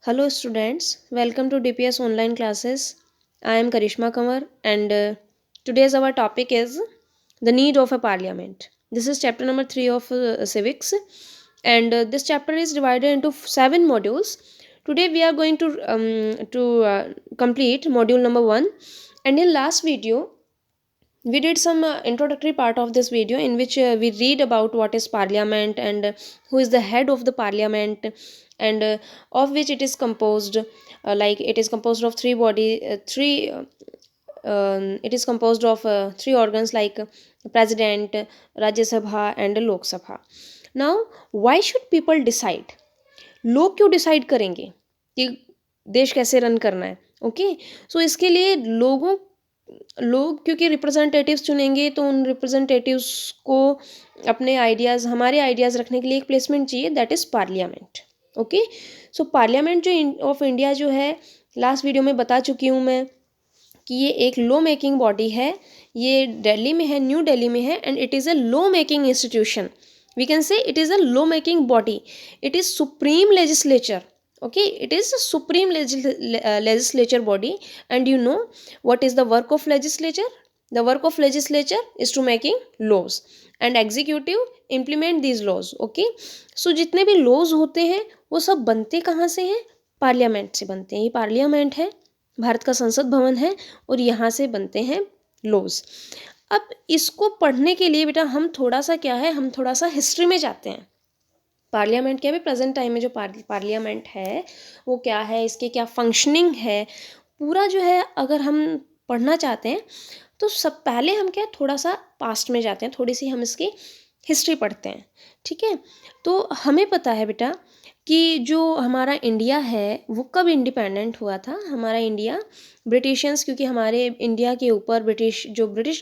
Hello, students. Welcome to DPS online classes. I am Karishma Kamar, and today's our topic is the need of a parliament. This is chapter number 3 of civics, and this chapter is divided into 7 modules. Today we are going to complete module number 1, and in last video we did some introductory part of this video in which we read about what is parliament and who is the head of the parliament, and of which it is composed, like it is composed of three it is composed of 3 organs like president, Rajya Sabha and Lok Sabha. Now, why should people decide? लोग क्यों decide करेंगे कि देश कैसे run करना है? Okay, सो इसके लिए लोग क्योंकि रिप्रेजेंटेटिव्स चुनेंगे, तो उन रिप्रेजेंटेटिव्स को अपने आइडियाज़, हमारे आइडियाज़ रखने के लिए एक प्लेसमेंट चाहिए, that is parliament. Okay, so parliament जो ऑफ इंडिया जो है, लास्ट वीडियो में बता चुकी हूँ मैं कि ये एक लॉ मेकिंग बॉडी है. ये दिल्ली में है, न्यू दिल्ली में है, and it is a law making institution. We can say it is a law making body. It is supreme legislature. Okay, it is a supreme legislature body. And you know what is the work of legislature? The work of legislature is to making laws, and executive implement these laws. Okay, so जितने भी laws होते हैं वो सब बनते कहाँ से हैं? पार्लियामेंट से बनते हैं. ये पार्लियामेंट है, भारत का संसद भवन है, और यहाँ से बनते हैं लॉज. अब इसको पढ़ने के लिए बेटा हम थोड़ा सा हिस्ट्री में जाते हैं. पार्लियामेंट क्या है? प्रेजेंट टाइम में जो पार्लियामेंट है वो क्या है, इसके क्या फंक्शनिंग है, पूरा जो है अगर हम पढ़ना चाहते हैं तो सब पहले हम क्या थोड़ा सा पास्ट में जाते हैं, थोड़ी सी हम इसकी हिस्ट्री पढ़ते हैं. ठीक है, तो हमें पता है बेटा कि जो हमारा इंडिया है वो कब इंडिपेंडेंट हुआ था. हमारा इंडिया ब्रिटिशियंस, क्योंकि हमारे इंडिया के ऊपर ब्रिटिश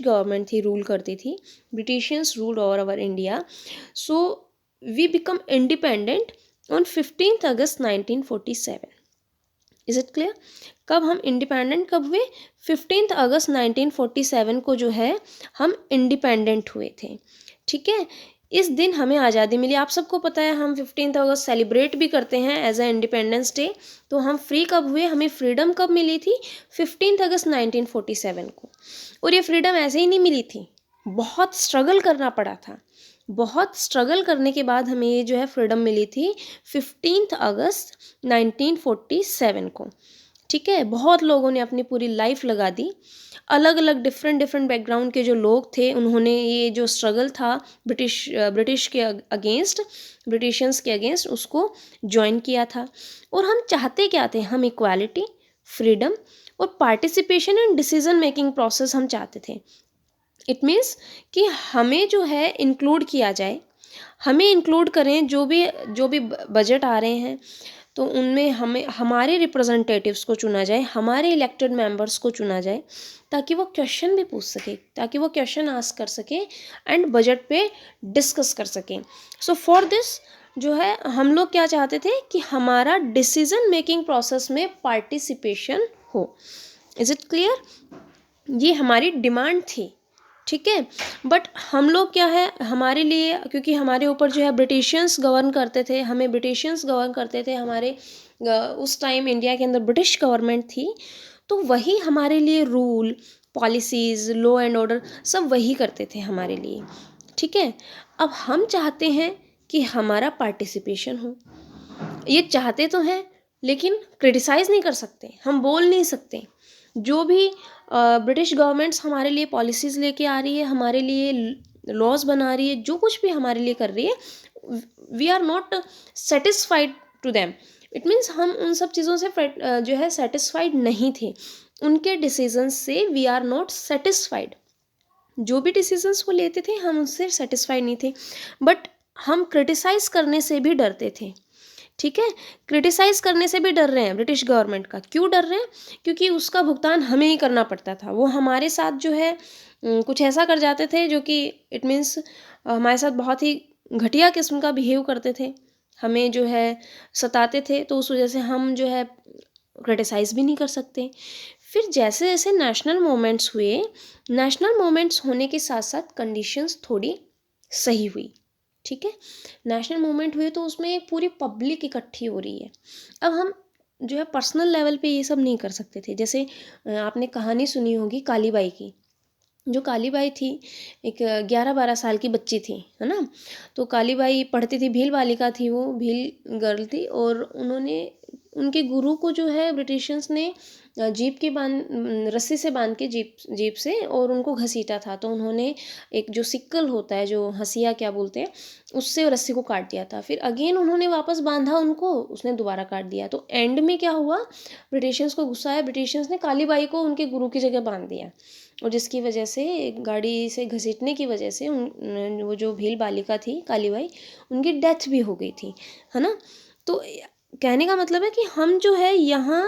गवर्नमेंट थी, रूल करती थी. Britishians rule over our India. So we become independent on 15 August 1947. Is it clear? कब हम इंडिपेंडेंट कब हुए? 15 अगस्त 1947 को जो है हम इंडिपेंडेंट हुए थे. ठीक है, इस दिन हमें आज़ादी मिली. आप सबको पता है हम 15 अगस्त सेलिब्रेट भी करते हैं एज अ इंडिपेंडेंस डे. तो हम फ्री कब हुए, हमें फ्रीडम कब मिली थी? 15 अगस्त 1947 को. और ये फ्रीडम ऐसे ही नहीं मिली थी, बहुत स्ट्रगल करना पड़ा था. बहुत स्ट्रगल करने के बाद हमें ये जो है फ्रीडम मिली थी 15 अगस्त 1947 को. ठीक है, बहुत लोगों ने अपनी पूरी लाइफ लगा दी. अलग अलग डिफरेंट बैकग्राउंड के जो लोग थे उन्होंने ये जो स्ट्रगल था ब्रिटिश के अगेंस्ट, ब्रिटिशियंस के अगेंस्ट, उसको ज्वाइन किया था. और हम चाहते क्या थे? हम इक्वालिटी, फ्रीडम और participation in decision making process हम चाहते थे. इट मीन्स कि हमें जो है इंक्लूड किया जाए, हमें इंक्लूड करें. जो भी बजट आ रहे हैं तो उनमें हमें हमारे रिप्रेजेंटेटिव्स को चुना जाए, हमारे इलेक्टेड मेंबर्स को चुना जाए, ताकि वो क्वेश्चन भी पूछ सके, ताकि वो क्वेश्चन आस्क कर सके एंड बजट पे डिस्कस कर सकें. सो फॉर दिस जो है हम लोग क्या चाहते थे कि हमारा डिसीजन मेकिंग प्रोसेस में पार्टिसिपेशन हो. Is it clear? ये हमारी डिमांड थी. ठीक है, बट हम लोग क्या है, हमारे लिए, क्योंकि हमारे ऊपर जो है ब्रिटिशियंस गवर्न करते थे, हमारे उस टाइम इंडिया के अंदर ब्रिटिश गवर्नमेंट थी, तो वही हमारे लिए rule, policies, law and order सब वही करते थे हमारे लिए. ठीक है, अब हम चाहते हैं कि हमारा पार्टिसिपेशन हो. ये चाहते तो हैं लेकिन क्रिटिसाइज़ नहीं कर सकते, हम बोल नहीं सकते. जो भी ब्रिटिश गवर्नमेंट्स हमारे लिए पॉलिसीज़ लेके आ रही है, हमारे लिए लॉज बना रही है, जो कुछ भी हमारे लिए कर रही है, we are not satisfied to them. It means हम उन सब चीज़ों से जो है सेटिस्फाइड नहीं थे. उनके डिसीजंस से वी आर नॉट सेटिस्फाइड. जो भी डिसीजंस वो लेते थे हम उससे सेटिस्फाइड नहीं थे, बट हम क्रिटिसाइज़ करने से भी डरते थे. ठीक है, क्रिटिसाइज़ करने से भी डर रहे हैं ब्रिटिश गवर्नमेंट का. क्यों डर रहे हैं? क्योंकि उसका भुगतान हमें ही करना पड़ता था. वो हमारे साथ जो है कुछ ऐसा कर जाते थे जो कि इट मीन्स हमारे साथ बहुत ही घटिया किस्म का बिहेव करते थे, हमें जो है सताते थे. तो उस वजह से हम जो है क्रिटिसाइज़ भी नहीं कर सकते. फिर जैसे जैसे नेशनल मूवमेंट्स हुए, नेशनल मूवमेंट्स होने के साथ साथ कंडीशंस थोड़ी सही हुई. ठीक है, नेशनल मूवमेंट हुए तो उसमें एक पूरी पब्लिक इकट्ठी हो रही है. अब हम जो है पर्सनल लेवल पे ये सब नहीं कर सकते थे। जैसे आपने कहानी सुनी होगी काली बाई की। जो काली बाई थी एक 11-12 साल की बच्ची थी, है ना? तो काली बाई पढ़ती थी, भील बालिका थी वो, भील गर्ल थी, और उन्होंने उनके गुरु को जो है ब्रिटिशर्स ने रस्सी से बांध के जीप जीप से और उनको घसीटा था। तो उन्होंने एक जो सिक्कल होता है, जो हंसिया क्या बोलते हैं, उससे रस्सी को काट दिया था। फिर अगेन उन्होंने वापस बांधा उनको, उसने दोबारा काट दिया। तो एंड में क्या हुआ, ब्रिटिशर्स को गुस्सा आया, ब्रिटिशर्स ने काली बाई को उनके गुरु की जगह बांध दिया, और जिसकी वजह से गाड़ी से घसीटने की वजह से वो जो भील बालिका थी काली बाई, उनकी डेथ भी हो गई थी, है ना? तो कहने का मतलब है कि हम जो है यहाँ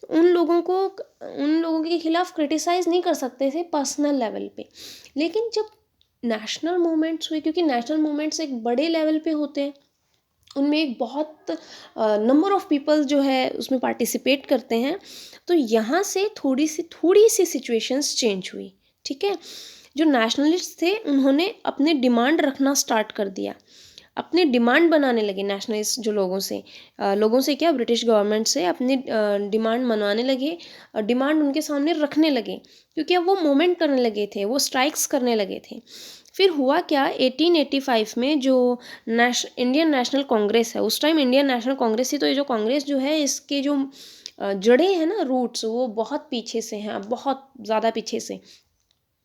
उन लोगों के खिलाफ क्रिटिसाइज़ नहीं कर सकते थे पर्सनल लेवल पे। लेकिन जब नेशनल मूवमेंट्स हुए, क्योंकि नेशनल मूवमेंट्स एक बड़े लेवल पे होते हैं, उनमें एक बहुत नंबर ऑफ पीपल जो है उसमें पार्टिसिपेट करते हैं, तो यहाँ से थोड़ी सी सिचुएशंस चेंज हुई। ठीक है, जो नेशनलिस्ट थे उन्होंने अपने डिमांड रखना स्टार्ट कर दिया, अपने डिमांड बनाने लगे। नेशनलिस्ट जो लोगों से क्या, ब्रिटिश गवर्नमेंट से अपनी डिमांड मनवाने लगे, डिमांड उनके सामने रखने लगे, क्योंकि अब वो मूवमेंट करने लगे थे, वो स्ट्राइक्स करने लगे थे। फिर हुआ क्या, 1885 में जो इंडियन नेशनल कांग्रेस है, उस टाइम इंडियन नेशनल कांग्रेस थी, तो ये जो कांग्रेस जो है इसके जो जड़ें हैं ना, रूट्स, वो बहुत पीछे से हैं, बहुत ज़्यादा पीछे से।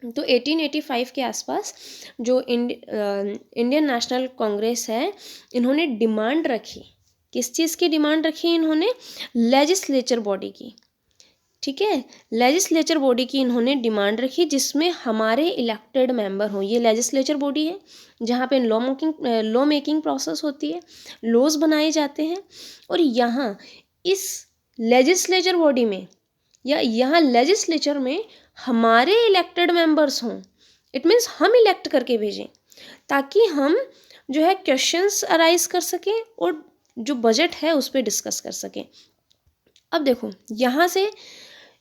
तो 1885 के आसपास जो इंडियन नेशनल कांग्रेस है, इन्होंने डिमांड रखी, किस चीज़ की डिमांड रखी इन्होंने, लेजिस्लेचर बॉडी की। ठीक है, लेजिस्लेचर बॉडी की इन्होंने डिमांड रखी, जिसमें हमारे इलेक्टेड मेंबर हों। ये लेजिस्लेचर बॉडी है जहाँ पे लॉ मेकिंग प्रोसेस होती है, लॉज बनाए जाते हैं, और यहाँ इस लेजिस्लेचर बॉडी में या यहाँ लेजिस्लेचर में हमारे इलेक्टेड मेंबर्स हों। इट मीन्स हम इलेक्ट करके भेजें, ताकि हम जो है क्वेश्चंस अराइज कर सकें और जो बजट है उस पर डिस्कस कर सकें। अब देखो यहाँ से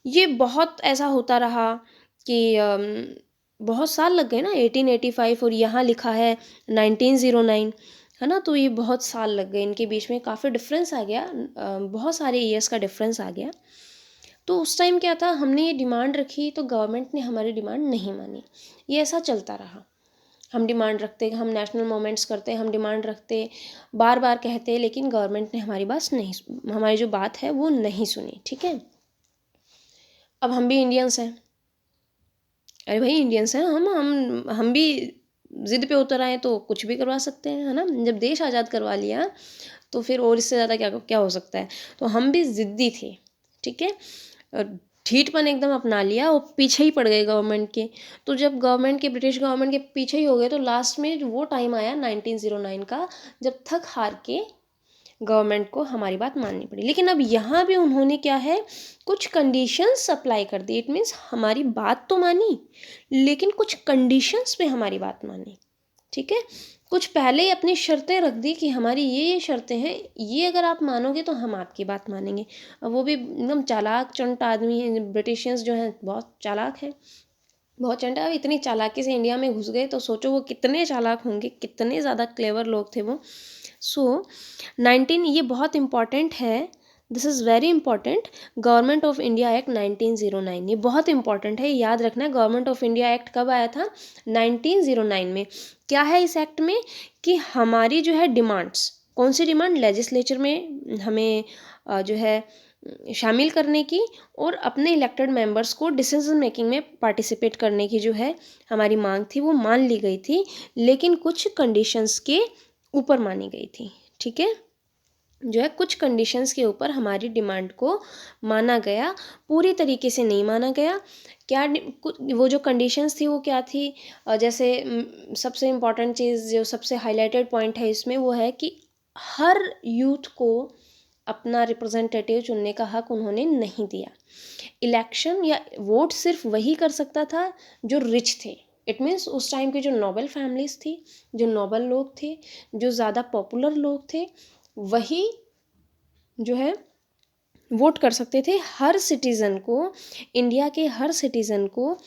ये बहुत ऐसा होता रहा कि बहुत साल लग गए ना, 1885 और यहाँ लिखा है 1909, है ना? तो ये बहुत साल लग गए, इनके बीच में काफ़ी डिफरेंस आ गया, बहुत सारे ईयर्स का डिफरेंस आ गया। तो उस टाइम क्या था, हमने ये डिमांड रखी तो गवर्नमेंट ने हमारी डिमांड नहीं मानी, ये ऐसा चलता रहा। हम डिमांड रखते, हम नेशनल मूवमेंट्स करते, हम डिमांड रखते, बार बार कहते, लेकिन गवर्नमेंट ने हमारी जो बात है वो नहीं सुनी। ठीक है, अब हम भी इंडियंस हैं, अरे भाई इंडियंस हैं हम भी ज़िद पे उतर आए तो कुछ भी करवा सकते हैं, है ना? जब देश आज़ाद करवा लिया तो फिर और इससे ज़्यादा क्या क्या हो सकता है। तो हम भी ज़िद्दी थे, ठीक है, ढीठपन एकदम अपना लिया और पीछे ही पड़ गए गवर्नमेंट के। तो जब ब्रिटिश गवर्नमेंट के पीछे ही हो गए, तो लास्ट में वो टाइम आया 1909 का, जब थक हार के गवर्नमेंट को हमारी बात माननी पड़ी। लेकिन अब यहाँ भी उन्होंने क्या है, कुछ कंडीशंस अप्लाई कर दी। इट मीन्स हमारी बात तो मानी, लेकिन कुछ कंडीशंस पे हमारी बात मानी। ठीक है, कुछ पहले ही अपनी शर्तें रख दी कि हमारी ये शर्तें हैं, ये अगर आप मानोगे तो हम आपकी बात मानेंगे। अब वो भी एकदम चालाक चंट आदमी हैं, ब्रिटिशियंस जो हैं बहुत चालाक हैं, बहुत चंटा। इतनी चालाकी से इंडिया में घुस गए, तो सोचो वो कितने चालाक होंगे, कितने ज़्यादा क्लेवर लोग थे वो। सो 19, ये बहुत इम्पॉर्टेंट है, this is very important, government of India act 1909, ये बहुत इंपॉर्टेंट है, याद रखना। गवर्नमेंट ऑफ इंडिया एक्ट कब आया था, 1909 में। क्या है इस एक्ट में कि हमारी जो है डिमांड्स, कौन सी डिमांड, लेजिस्लेचर में हमें जो है शामिल करने की, और अपने इलेक्टेड मेंबर्स को डिसीजन मेकिंग में पार्टिसिपेट करने की जो है हमारी मांग थी, वो मान ली गई थी, लेकिन कुछ कंडीशंस के ऊपर मानी गई थी। ठीक है, जो है कुछ कंडीशंस के ऊपर हमारी डिमांड को माना गया, पूरी तरीके से नहीं माना गया। वो जो कंडीशंस थी वो क्या थी, जैसे सबसे इम्पॉर्टेंट चीज़, जो सबसे हाईलाइटेड पॉइंट है इसमें, वो है कि हर यूथ को अपना रिप्रेजेंटेटिव चुनने का हक उन्होंने नहीं दिया। इलेक्शन या वोट सिर्फ वही कर सकता था जो रिच थे। इट मीन्स उस टाइम की जो नोबल फैमिलीज थी, जो नोबल लोग थे, जो ज़्यादा पॉपुलर लोग थे, वही जो है वोट कर सकते थे। हर सिटीज़न को, इंडिया के हर सिटीज़न को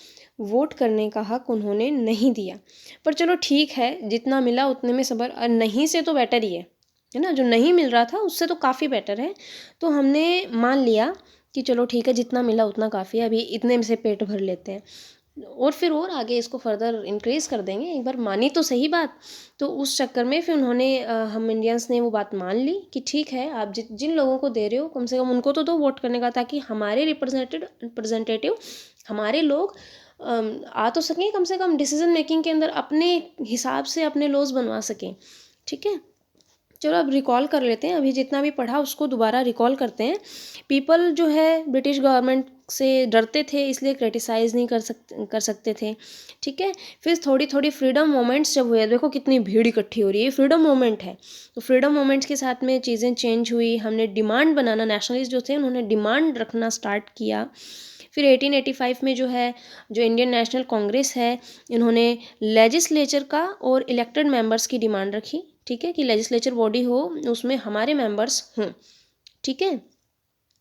वोट करने का हक उन्होंने नहीं दिया। पर चलो ठीक है, जितना मिला उतने में सबर, नहीं से तो बेटर ही है, है ना, जो नहीं मिल रहा था उससे तो काफ़ी बेटर है। तो हमने मान लिया कि चलो ठीक है, जितना मिला उतना काफ़ी है, अभी इतने में से पेट भर लेते हैं, और फिर और आगे इसको फर्दर इंक्रीज़ कर देंगे। एक बार मानी तो सही बात। तो उस चक्कर में फिर उन्होंने हम इंडियंस ने वो बात मान ली कि ठीक है, आप जिन लोगों को दे रहे हो कम से कम उनको तो दो वोट करने का, ताकि हमारे रिप्रेजेंटेटिव हमारे लोग आ तो सकें, कम से कम डिसीजन मेकिंग के अंदर अपने हिसाब से अपने लॉज बनवा सकें। ठीक है, चलो अब रिकॉल कर लेते हैं, अभी जितना भी पढ़ा उसको दोबारा रिकॉल करते हैं। पीपल जो है ब्रिटिश गवर्नमेंट से डरते थे, इसलिए क्रिटिसाइज़ नहीं कर सकते थे। ठीक है, फिर थोड़ी थोड़ी फ्रीडम मोमेंट्स जब हुए, देखो कितनी भीड़ इकट्ठी हो रही है, फ्रीडम मोमेंट है, तो फ्रीडम मोमेंट्स के साथ में चीज़ें चेंज हुई। हमने डिमांड बनाना, नेशनलिस्ट जो थे उन्होंने डिमांड रखना स्टार्ट किया। फिर 1885 में जो है, जो इंडियन नेशनल कांग्रेस है, इन्होंने लेजिस्लेचर का और इलेक्टेड मेंबर्स की डिमांड रखी। ठीक है, कि लेजिस्लेचर बॉडी हो, उसमें हमारे मेंबर्स हों। ठीक है,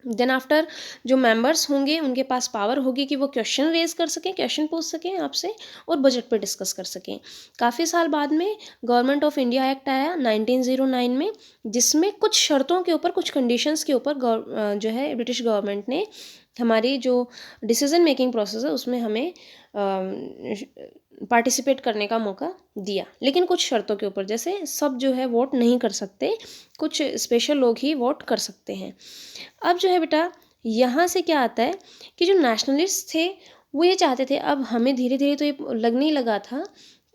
देन आफ्टर जो मेंबर्स होंगे उनके पास पावर होगी कि वो क्वेश्चन रेज कर सकें, क्वेश्चन पूछ सकें आपसे, और बजट पे डिस्कस कर सकें। काफ़ी साल बाद में गवर्नमेंट ऑफ इंडिया एक्ट आया 1909 में, जिसमें कुछ शर्तों के ऊपर, कुछ कंडीशंस के ऊपर जो है ब्रिटिश गवर्नमेंट ने हमारी जो डिसीजन मेकिंग प्रोसेस है उसमें हमें पार्टिसिपेट करने का मौका दिया, लेकिन कुछ शर्तों के ऊपर। जैसे सब जो है वोट नहीं कर सकते, कुछ स्पेशल लोग ही वोट कर सकते हैं। अब जो है बेटा, यहाँ से क्या आता है कि जो नेशनलिस्ट थे वो ये चाहते थे, अब हमें धीरे धीरे तो ये लगने ही लगा था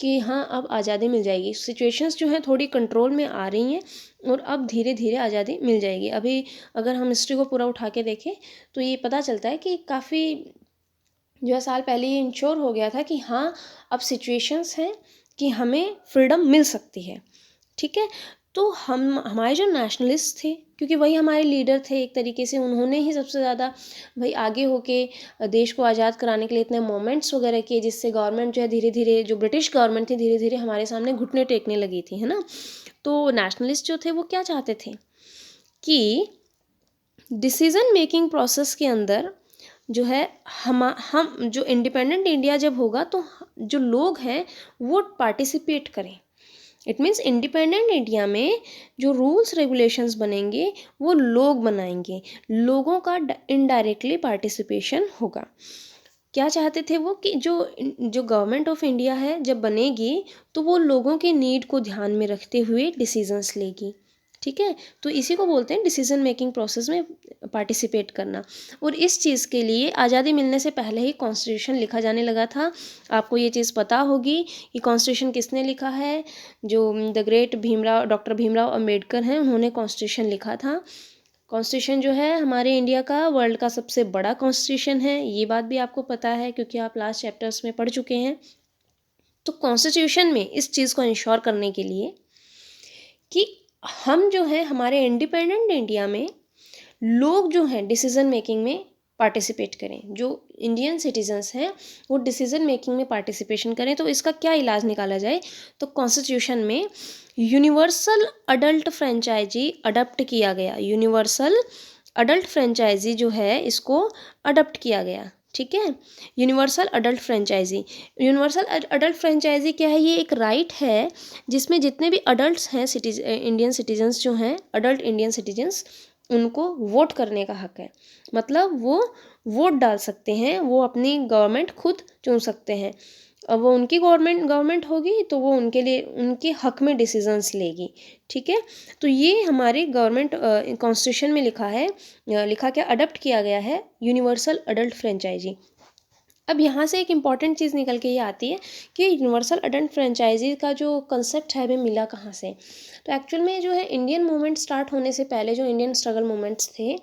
कि हाँ अब आज़ादी मिल जाएगी, सिचुएशंस जो हैं थोड़ी कंट्रोल में आ रही हैं, और अब धीरे धीरे आज़ादी मिल जाएगी। अभी अगर हम हिस्ट्री को पूरा उठा के देखें तो ये पता चलता है कि काफ़ी जो है साल पहले ये इंश्योर हो गया था कि हाँ अब सिचुएशंस हैं कि हमें फ्रीडम मिल सकती है। ठीक है, तो हम हमारे जो नेशनलिस्ट थे, क्योंकि वही हमारे लीडर थे एक तरीके से, उन्होंने ही सबसे ज़्यादा भाई आगे होके देश को आज़ाद कराने के लिए इतने मोमेंट्स वगैरह किए, जिससे गवर्नमेंट जो है धीरे धीरे, जो ब्रिटिश गवर्नमेंट थी धीरे धीरे हमारे सामने घुटने टेकने लगी थी, है ना। तो नेशनलिस्ट जो थे वो क्या चाहते थे कि डिसीज़न मेकिंग प्रोसेस के अंदर जो है हम जो इंडिपेंडेंट इंडिया जब होगा तो जो लोग हैं वो पार्टिसिपेट करें। इट मीन्स इंडिपेंडेंट इंडिया में जो रूल्स रेगुलेशंस बनेंगे वो लोग बनाएंगे, लोगों का इनडायरेक्टली पार्टिसिपेशन होगा। क्या चाहते थे वो कि जो जो गवर्नमेंट ऑफ इंडिया है जब बनेगी तो वो लोगों के नीड को ध्यान में रखते हुए डिसीजंस लेगी। ठीक है, तो इसी को बोलते हैं डिसीजन मेकिंग प्रोसेस में पार्टिसिपेट करना। और इस चीज़ के लिए आज़ादी मिलने से पहले ही कॉन्स्टिट्यूशन लिखा जाने लगा था। आपको ये चीज़ पता होगी कि कॉन्स्टिट्यूशन किसने लिखा है, जो the great Bhimrao, doctor Bhimrao Ambedkar हैं, उन्होंने कॉन्स्टिट्यूशन लिखा था। कॉन्स्टिट्यूशन जो है हमारे इंडिया का वर्ल्ड का सबसे बड़ा कॉन्स्टिट्यूशन है, ये बात भी आपको पता है क्योंकि आप लास्ट चैप्टर्स में पढ़ चुके हैं। तो कॉन्स्टिट्यूशन में इस चीज़ को इंश्योर करने के लिए कि हम जो है हमारे इंडिपेंडेंट इंडिया में लोग जो हैं डिसीज़न मेकिंग में पार्टिसिपेट करें, जो इंडियन सिटीजन्स हैं वो डिसीज़न मेकिंग में पार्टिसिपेशन करें। तो इसका क्या इलाज निकाला जाए, तो कॉन्स्टिट्यूशन में यूनिवर्सल अडल्ट फ्रेंचाइजी अडप्ट किया गया। यूनिवर्सल अडल्ट फ्रेंचाइजी जो है इसको अडप्ट किया गया। ठीक है, universal adult franchise, universal adult franchise क्या है, ये एक राइट है जिसमें जितने भी अडल्ट्स हैं, इंडियन सिटीजन्स जो हैं, अडल्ट इंडियन सिटीजन्स, उनको वोट करने का हक है। मतलब वो वोट डाल सकते हैं, वो अपनी गवर्नमेंट खुद चुन सकते हैं। अब वो उनकी गवर्नमेंट होगी तो वो उनके लिए उनके हक में डिसीजंस लेगी। ठीक है, तो ये हमारे गवर्नमेंट कॉन्स्टिट्यूशन में लिखा है, लिखा क्या, अडप्ट किया गया है यूनिवर्सल अडल्ट फ्रेंचाइजी। अब यहाँ से एक इम्पॉर्टेंट चीज़ निकल के ये आती है कि यूनिवर्सल अडल्ट फ्रेंचाइजी का जो कंसेप्ट है हमें मिला कहाँ से। तो एक्चुअल में जो है इंडियन मूवमेंट स्टार्ट होने से पहले, जो इंडियन स्ट्रगल मूवमेंट्स थे,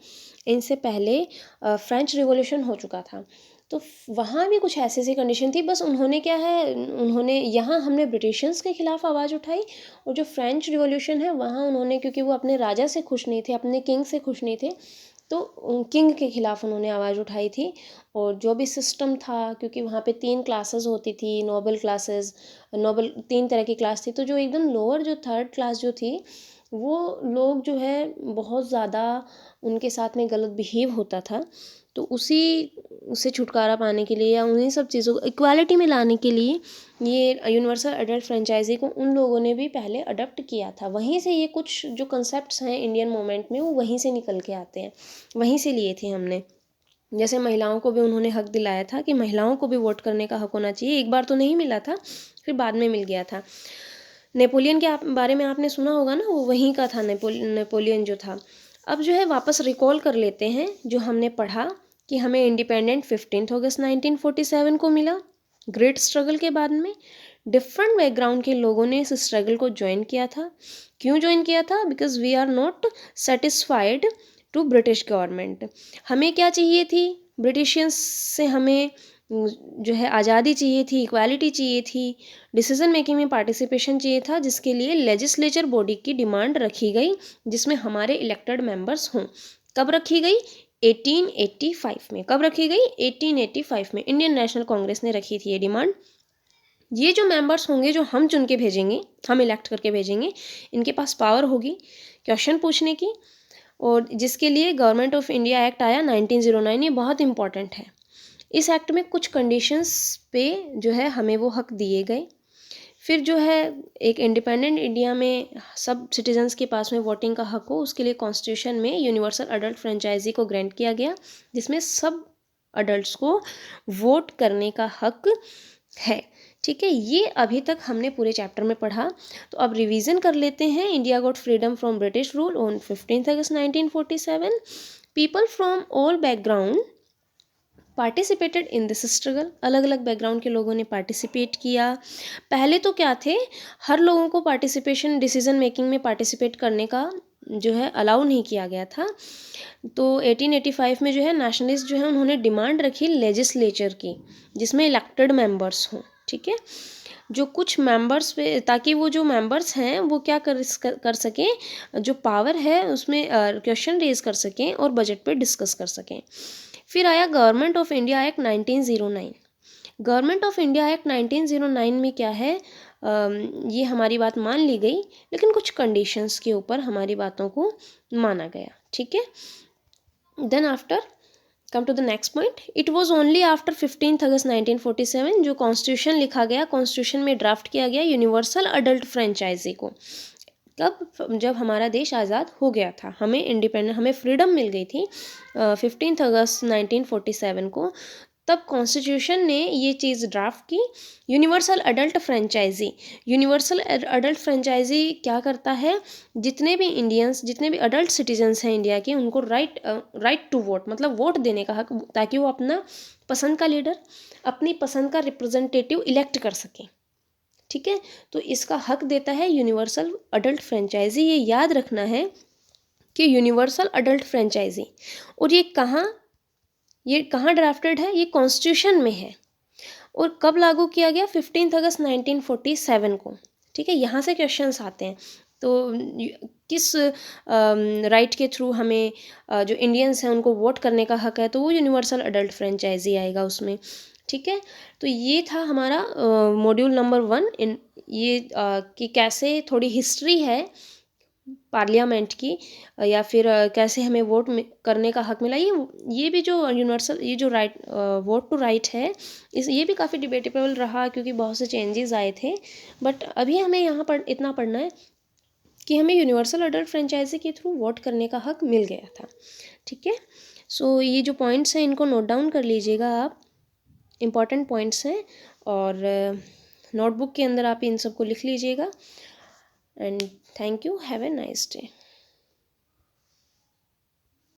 इनसे पहले फ्रेंच रिवॉल्यूशन हो चुका था। तो वहाँ भी कुछ ऐसी सी कंडीशन थी, बस उन्होंने क्या है, उन्होंने यहाँ हमने ब्रिटिशर्स के खिलाफ आवाज़ उठाई, और जो फ्रेंच रिवॉल्यूशन है वहाँ उन्होंने, क्योंकि वो अपने राजा से खुश नहीं थे, अपने किंग से खुश नहीं थे, तो किंग के खिलाफ उन्होंने आवाज़ उठाई थी। और जो भी सिस्टम था, क्योंकि वहाँ पे 3 क्लासेस होती थी, नोबल क्लासेस, नोबल 3 तरह की क्लास थी, तो जो एकदम लोअर जो थर्ड क्लास जो थी, वो लोग जो है बहुत ज़्यादा उनके साथ में गलत बिहेव होता था, तो उसी से छुटकारा पाने के लिए या उन्हीं सब चीज़ों को इक्वालिटी में लाने के लिए ये यूनिवर्सल एडल्ट फ्रेंचाइजी को उन लोगों ने भी पहले अडॉप्ट किया था। वहीं से ये कुछ जो कंसेप्ट्स हैं इंडियन मूवमेंट में वो वहीं से निकल के आते हैं, वहीं से लिए थे हमने। जैसे महिलाओं को भी उन्होंने हक दिलाया था कि महिलाओं को भी वोट करने का हक होना चाहिए। एक बार तो नहीं मिला था, फिर बाद में मिल गया था। नेपोलियन के बारे में आपने सुना होगा ना, वो वहीं का था, नेपोलियन जो था। अब जो है वापस रिकॉल कर लेते हैं जो हमने पढ़ा कि हमें इंडिपेंडेंट 15 अगस्त 1947 को मिला। ग्रेट स्ट्रगल के बाद में डिफरेंट बैकग्राउंड के लोगों ने इस स्ट्रगल को ज्वाइन किया था। क्यों ज्वाइन किया था? Because we are not satisfied to British government. हमें क्या चाहिए थी? ब्रिटिशियंस से हमें जो है आज़ादी चाहिए थी, इक्वालिटी चाहिए थी, डिसीजन मेकिंग में पार्टिसिपेशन चाहिए था, जिसके लिए लेजिस्लेचर बॉडी की डिमांड रखी गई जिसमें हमारे इलेक्टेड मेंबर्स हों। कब रखी गई? 1885 में। कब रखी गई? 1885 में इंडियन नेशनल कांग्रेस ने रखी थी ये डिमांड। ये जो मेंबर्स होंगे जो हम चुन के भेजेंगे, हम इलेक्ट करके भेजेंगे, इनके पास पावर होगी क्वेश्चन पूछने की, और जिसके लिए गवर्नमेंट ऑफ इंडिया एक्ट आया 1909। ये बहुत इंपॉर्टेंट है। इस एक्ट में कुछ कंडीशंस पे जो है हमें वो हक दिए गए। फिर जो है एक इंडिपेंडेंट इंडिया में सब सिटीजन्स के पास में वोटिंग का हक हो, उसके लिए कॉन्स्टिट्यूशन में यूनिवर्सल अडल्ट फ्रेंचाइजी को ग्रांट किया गया, जिसमें सब अडल्ट्स को वोट करने का हक है। ठीक है, ये अभी तक हमने पूरे चैप्टर में पढ़ा। तो अब रिवीजन कर लेते हैं। India got freedom from British rule on 15 August 1947। People from all background participated in this struggle. अलग अलग बैकग्राउंड के लोगों ने पार्टिसिपेट किया। पहले तो क्या थे, हर लोगों को पार्टिसिपेशन डिसीजन मेकिंग में पार्टिसिपेट करने का जो है अलाउ नहीं किया गया था। तो 1885 में जो है नेशनलिस्ट जो है उन्होंने डिमांड रखी लेजिस्लेचर की, जिसमें इलेक्टेड मेंबर्स हों। ठीक है, जो कुछ मेंबर्स पे, ताकि वो जो मेंबर्स हैं वो क्या कर सकें, जो पावर है उसमें क्वेश्चन रेज कर सकें और बजट पे डिस्कस कर सकें। फिर आया government of India act 1909। Government of India act 1909 में क्या है, ये हमारी बात मान ली गई, लेकिन कुछ कंडीशंस के ऊपर हमारी बातों को माना गया। ठीक है, then after come to the next point. It was only after 15 अगस्त 1947 जो कॉन्स्टिट्यूशन लिखा गया, कॉन्स्टिट्यूशन में ड्राफ्ट किया गया यूनिवर्सल अडल्ट फ्रेंचाइजी को। कब? जब हमारा देश आज़ाद हो गया था, हमें इंडिपेंडेंट, हमें फ्रीडम मिल गई थी 15 अगस्त 1947 को। तब कॉन्स्टिट्यूशन ने ये चीज़ ड्राफ्ट की, universal adult franchise. Universal adult franchise क्या करता है, जितने भी इंडियंस, जितने भी अडल्ट सिटीजन्स हैं इंडिया के, उनको राइट टू वोट, मतलब वोट देने का हक, ताकि वो अपना पसंद का लीडर, अपनी पसंद का रिप्रेजेंटेटिव इलेक्ट कर सकें। ठीक है, तो इसका हक देता है यूनिवर्सल अडल्ट फ्रेंचाइजी। ये याद रखना है कि यूनिवर्सल अडल्ट फ्रेंचाइजी, और ये कहाँ ड्राफ्टेड है, ये कॉन्स्टिट्यूशन में है। और कब लागू किया गया? 15 अगस्त 1947 को। ठीक है, यहाँ से क्वेश्चंस आते हैं। तो किस राइट के थ्रू हमें जो इंडियंस हैं उनको वोट करने का हक है, तो वो यूनिवर्सल अडल्ट फ्रेंचाइजी आएगा उसमें। ठीक है, तो ये था हमारा मॉड्यूल नंबर 1 इन ये कि कैसे थोड़ी हिस्ट्री है पार्लियामेंट की, या फिर कैसे हमें वोट करने का हक मिला। ये भी जो यूनिवर्सल, ये जो राइट, वोट टू राइट है, ये भी काफ़ी डिबेटेबल रहा, क्योंकि बहुत से चेंजेस आए थे। बट अभी हमें यहाँ पर इतना पढ़ना है कि हमें यूनिवर्सल अडल्ट फ्रेंचाइजी के थ्रू वोट करने का हक मिल गया था। ठीक है, सो ये जो पॉइंट्स हैं इनको नोट डाउन कर लीजिएगा आप, इम्पॉर्टेंट पॉइंट्स हैं, और नोटबुक के अंदर आप इन सबको लिख लीजिएगा। And thank you, have a nice day.